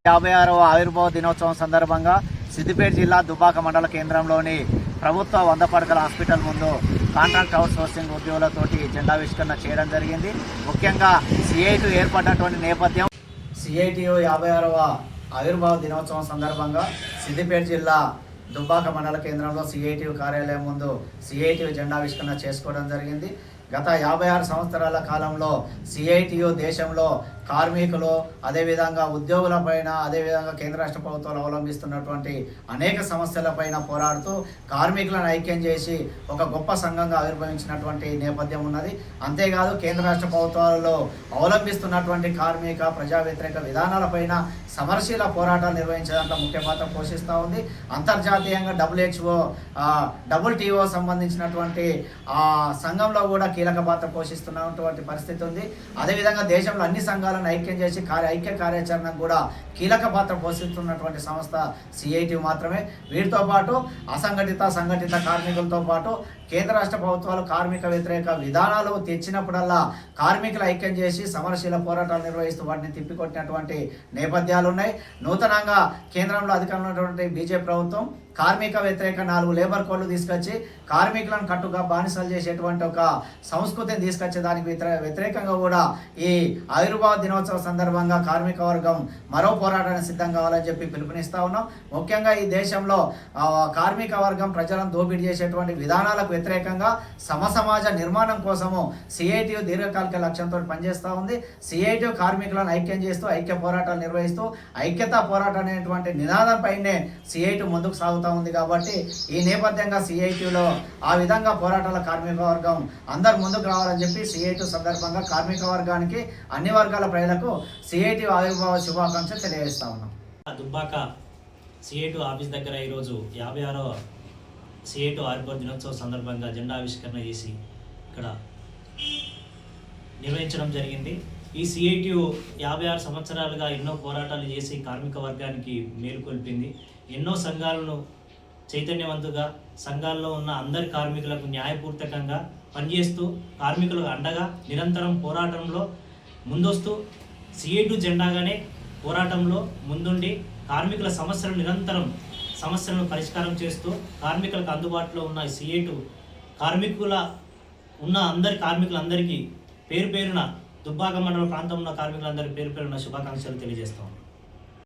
56వ ఆవిర్భావ దినోత్సవం సందర్భంగా సిద్దిపేట జిల్లా దుబ్బాక మండల కేంద్రంలోని ప్రభుత్వ 100 పడకల హాస్పిటల్ ముందు కాంట్రాక్ట్ అవుట్ సోర్సింగ్ ఉద్యోగులతోటి జెండావిష్కరణ చేయడం జరిగింది. ముఖ్యంగా సిఐటి ఏర్పడినటువంటి నేపథ్యం సిఐటియు 56వ ఆవిర్భావ దినోత్సవం సందర్భంగా సిద్దిపేట జిల్లా దుబ్బాక మండల కేంద్రంలో సిఐటియు కార్యాలయం ముందు సిఐటియు జెండావిష్కరణ చేసుకోవడం జరిగింది. గత 56 సంవత్సరాల కాలంలో సిఐటియు దేశంలో కార్మికులు, అదేవిధంగా ఉద్యోగులపైన, అదేవిధంగా కేంద్ర రాష్ట్ర ప్రభుత్వాలు అవలంబిస్తున్నటువంటి అనేక సమస్యలపైన పోరాడుతూ కార్మికులను ఐక్యం చేసి ఒక గొప్ప సంఘంగా ఆవిర్భవించినటువంటి నేపథ్యం ఉన్నది. అంతేకాదు కేంద్ర రాష్ట్ర ప్రభుత్వాలలో అవలంబిస్తున్నటువంటి కార్మిక ప్రజా వ్యతిరేక విధానాలపైన సమరశీల పోరాటాలు నిర్వహించడంలో ముఖ్య పాత్ర పోషిస్తూ ఉంది. అంతర్జాతీయంగా WTO సంబంధించినటువంటి సంఘంలో కూడా కీలక పాత్ర పోషిస్తున్నటువంటి పరిస్థితి ఉంది. అదేవిధంగా దేశంలో అన్ని సంఘాలను ఐక్యం చేసి ఐక్య కార్యాచరణకు కూడా కీలక పాత్ర పోషిస్తున్నటువంటి సంస్థ సిఐటి మాత్రమే. వీటితో పాటు అసంఘటిత, సంఘటిత కార్మికులతో పాటు కేంద్ర రాష్ట్ర ప్రభుత్వాలు కార్మిక వ్యతిరేక విధానాలు తెచ్చినప్పుడల్లా కార్మికులు ఐక్యం చేసి సమరశీల పోరాటాలు నిర్వహిస్తూ వాటిని తిప్పికొట్టినటువంటి నేపథ్యాలు ఉన్నాయి. నూతనంగా కేంద్రంలో అధికారంలో ఉన్నటువంటి బీజేపీ ప్రభుత్వం కార్మిక వ్యతిరేక 4 లేబర్ కోడ్లు తీసుకొచ్చి కార్మికులను కట్టుగా బానిసలు చేసేటువంటి ఒక సంస్కృతిని తీసుకొచ్చే దానికి వ్యతిరేకంగా కూడా ఈ ఆవిర్భావ దినోత్సవ సందర్భంగా కార్మిక వర్గం మరో పోరాటానికి సిద్ధం కావాలని చెప్పి పిలుపునిస్తూ ఉన్నాం. ముఖ్యంగా ఈ దేశంలో కార్మిక వర్గం ప్రజలను దోపిడీ చేసేటువంటి విధానాలకు వ్యతిరేకంగా సమసమాజ నిర్మాణం కోసము సిఐటియు దీర్ఘకాలిక లక్ష్యంతో పనిచేస్తూ ఉంది. సిఐటియు కార్మికులను ఐక్యం చేస్తూ ఐక్య పోరాటాలు నిర్వహిస్తూ ఐక్యతా పోరాటం అనేటువంటి నినాదంపైనే సిఐటి ముందుకు సాగుతూ ఉంది. కాబట్టి ఈ నేపథ్యంగా సిఐటిలో ఆ విధంగా పోరాటాల కార్మిక వర్గం అందరు ముందుకు రావాలని చెప్పి సిఐటి సందర్భంగా కార్మిక వర్గానికి అన్ని వర్గాల ప్రజలకు సిఐటి ఆవిర్భావ శుభాకాంక్షలు తెలియజేస్తా ఉన్నాం. దుబ్బాక సిఐటి ఆఫీస్ దగ్గర ఈరోజు 56వ సిఐటి ఆవిర్భావ దినోత్సవం సందర్భంగా జెండా ఆవిష్కరణ చేసి ఇక్కడ నిర్వహించడం జరిగింది. ఈ సిఐటి 56 సంవత్సరాలుగా ఎన్నో పోరాటాలు చేసి కార్మిక వర్గానికి మేలుకొల్పింది. ఎన్నో సంఘాలను చైతన్యవంతుగా, సంఘాల్లో ఉన్న అందరి కార్మికులకు న్యాయపూర్వకంగా పనిచేస్తూ కార్మికులకు అండగా నిరంతరం పోరాటంలో ముందొస్తూ సిఐటి జెండాగానే పోరాటంలో ముందుండి కార్మికుల సమస్యలను పరిష్కారం చేస్తూ కార్మికులకు అందుబాటులో ఉన్న సిఐటి కార్మికులందరికీ పేరు పేరున దుబ్బాక మండల ప్రాంతంలో కార్మికులందరికీ పేరు పేరున శుభాకాంక్షలు తెలియజేస్తాం.